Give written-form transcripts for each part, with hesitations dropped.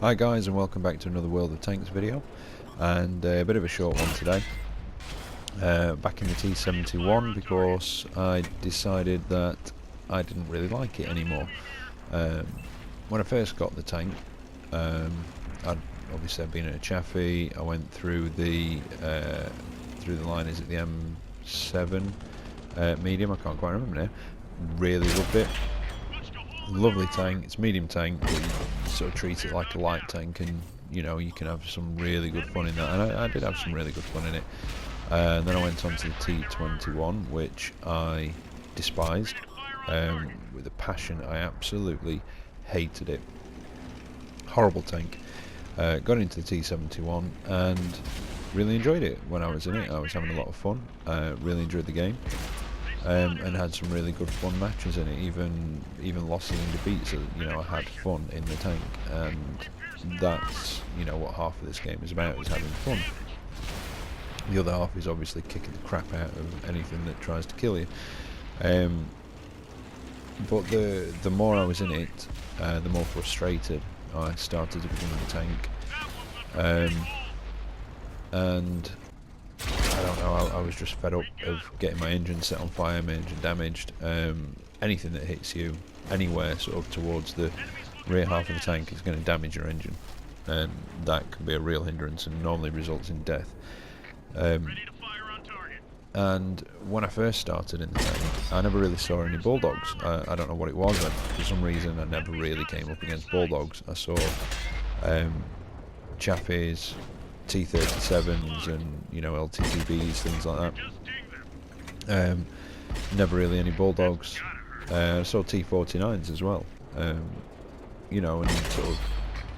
Hi guys, and welcome back to another World of Tanks video, and a bit of a short one today. Back in the T71 because I decided that I didn't really like it anymore. When I first got the tank, I'd obviously been at a chaffee. I went through the line. Is it the M7 medium? I can't quite remember now. Really loved it. Lovely tank. It's medium tank, but you sort of treat it like a light tank, and you know you can have some really good fun in that. And I did have some really good fun in it. And then I went on to the T21, which I despised with a passion. I absolutely hated it. Horrible tank. Got into the T71 and really enjoyed it when I was in it. I was having a lot of fun. Really enjoyed the game. And had some really good fun matches in it, even losses and defeats. You know, I had fun in the tank, and that's, you know, what half of this game is about, is having fun. The other half is obviously kicking the crap out of anything that tries to kill you. But the more I was in it, the more frustrated I started to become in the tank. And I don't know, I was just fed up of getting my engine set on fire, my engine damaged. Anything that hits you anywhere sort of towards the rear half of the tank is going to damage your engine, and that can be a real hindrance and normally results in death. And when I first started in the tank, I never really saw any bulldogs. I don't know what it was, but for some reason I never really came up against bulldogs. I saw chaffies, T37s, and you know, LTTBs, things like that. Never really any bulldogs. I saw T49s as well. You know, and sort of,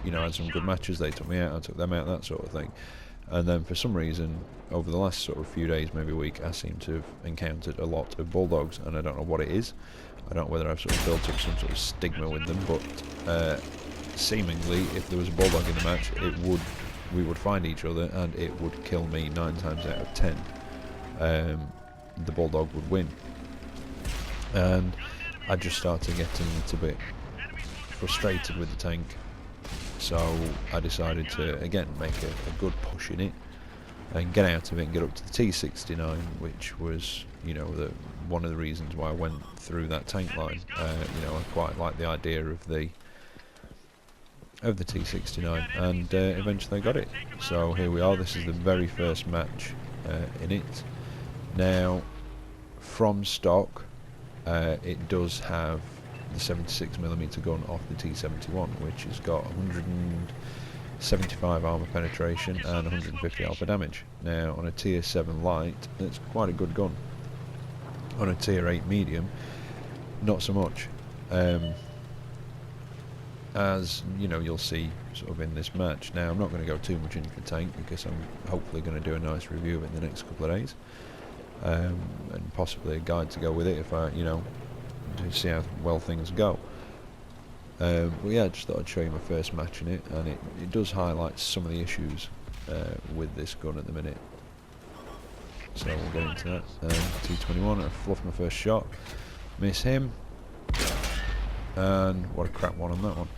you know, had some good matches. They took me out, I took them out, that sort of thing. And then for some reason, over the last sort of few days, maybe a week, I seem to have encountered a lot of bulldogs, and I don't know what it is. I don't know whether I've sort of built up some sort of stigma with them, but seemingly, if there was a bulldog in the match, we would find each other, and it would kill me 9 times out of 10. The bulldog would win, and I just started getting a little bit frustrated with the tank. So I decided to again make a good push in it and get out of it and get up to the T69, which was, you know, one of the reasons why I went through that tank line. You know, I quite like the idea of the T69, and eventually I got it. So here we are. This is the very first match in it. Now, from stock, it does have the 76mm gun off the T71, which has got 175 armor penetration and 150 alpha damage. Now, on a tier 7 light, it's quite a good gun. On a tier 8 medium, not so much. As you know, you'll see sort of in this match. Now, I'm not going to go too much into the tank because I'm hopefully going to do a nice review of it in the next couple of days, and possibly a guide to go with it if I, you know, to see how well things go. But yeah, I just thought I'd show you my first match in it, and it does highlight some of the issues with this gun at the minute. So we'll get into that. T21, I fluffed my first shot, miss him, and what a crap one on that one.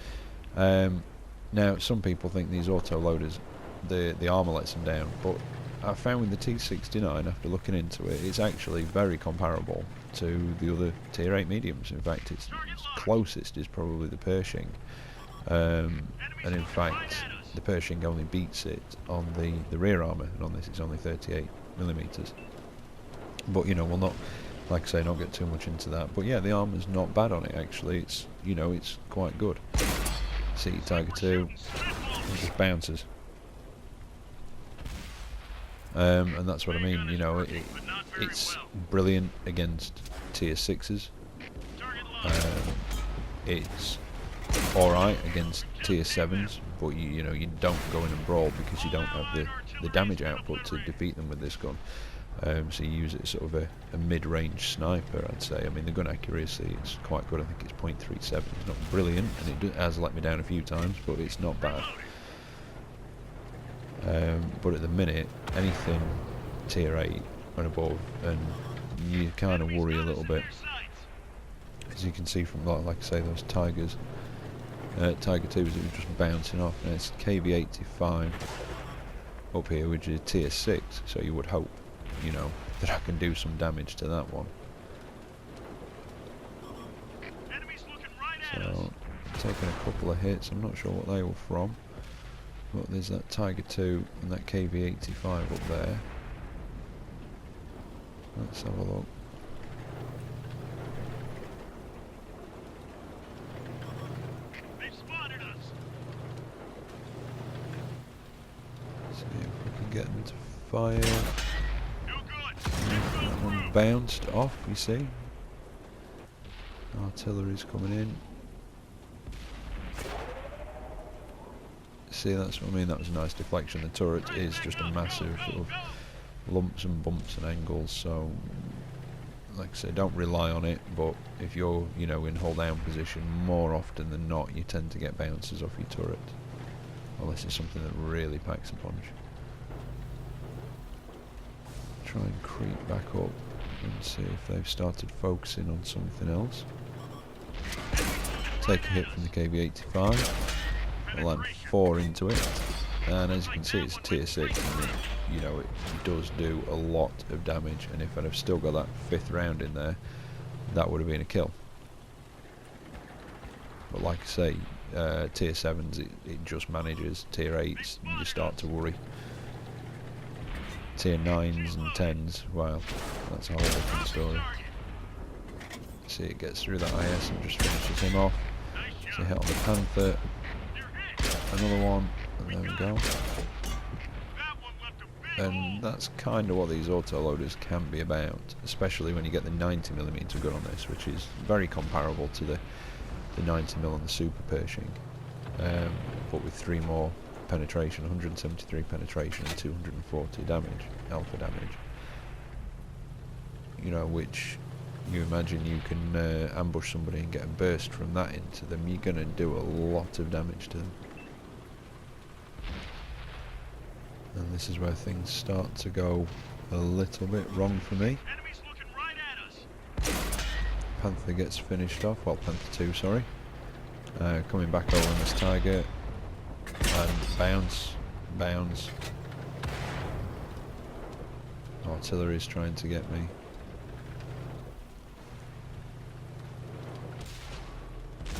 Now, some people think these auto loaders, the armor lets them down, but I found with the T69, after looking into it, it's actually very comparable to the other tier 8 mediums. In fact, its closest is probably the Pershing, and in fact the Pershing only beats it on the rear armor, and on this it's only 38mm. But you know, we'll not, like I say, not get too much into that. But yeah, the armor's not bad on it actually. It's, you know, it's quite good. See, Tiger 2, it just bounces. And that's what I mean, you know, it's brilliant against tier 6s. It's alright against tier 7s, but you know, you don't go in and brawl because you don't have the damage output to defeat them with this gun. So you use it as sort of a mid-range sniper, I'd say. I mean, the gun accuracy is quite good. I think it's .37. It's not brilliant, and it has let me down a few times, but it's not bad. But at the minute, anything tier 8 and above, and you kind of worry a little bit, as you can see from, like I say, those Tigers. Tiger 2s, it was just bouncing off. And it's KV85 up here, which is tier 6, so you would hope, you know, that I can do some damage to that one. So, taking a couple of hits, I'm not sure what they were from. But there's that Tiger 2 and that KV85 up there. Let's have a look. See if we can get them to fire. That one bounced off, you see. Artillery's coming in. See, that's what I mean, that was a nice deflection. The turret is just a massive sort of lumps and bumps and angles, so like I say, don't rely on it, but if you're, you know, in hold down position, more often than not you tend to get bounces off your turret, unless it's something that really packs a punch. Try and creep back up and see if they've started focusing on something else. Take a hit from the KV85. I'll land 4 into it, and as you can see, it's tier 6, and you know, it does do a lot of damage, and if I'd have still got that 5th round in there, that would have been a kill. But like I say, tier 7s, it just manages. Tier 8s, you start to worry. Tier 9s and 10s, well, that's a whole different story. See, it gets through that IS and just finishes him off. So hit on the Panther. Another one, and there we go. And that's kind of what these auto-loaders can be about, especially when you get the 90mm gun on this, which is very comparable to the 90mm on the Super Pershing, but with 3 more penetration, 173 penetration and 240 damage, alpha damage. You know, which you imagine you can ambush somebody and get a burst from that into them, you're going to do a lot of damage to them. And this is where things start to go a little bit wrong for me. Panther gets finished off, well, Panther 2, sorry. Coming back over on this Tiger, and bounce. Artillery's trying to get me.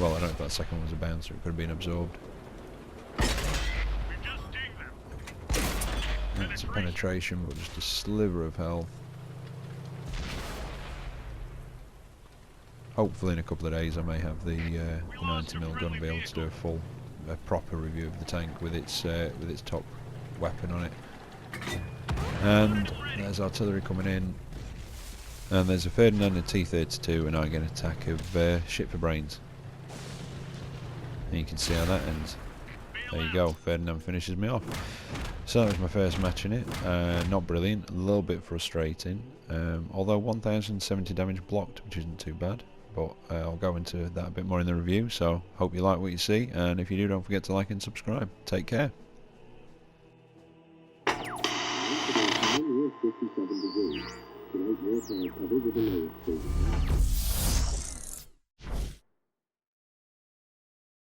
Well, I don't know if that second one was a bouncer, it could have been absorbed. That's a penetration, but just a sliver of health. Hopefully in a couple of days I may have the 90mm gun and be able to do a proper review of the tank with its top weapon on it. And there's artillery coming in, and there's a Ferdinand and T-32, and I get an attack of shit for brains. And you can see how that ends. There you go, Ferdinand finishes me off. So that was my first match in it. Not brilliant, a little bit frustrating. Although 1070 damage blocked, which isn't too bad. But I'll go into that a bit more in the review, so hope you like what you see, and if you do, don't forget to like and subscribe. Take care. 57 degrees. Tonight,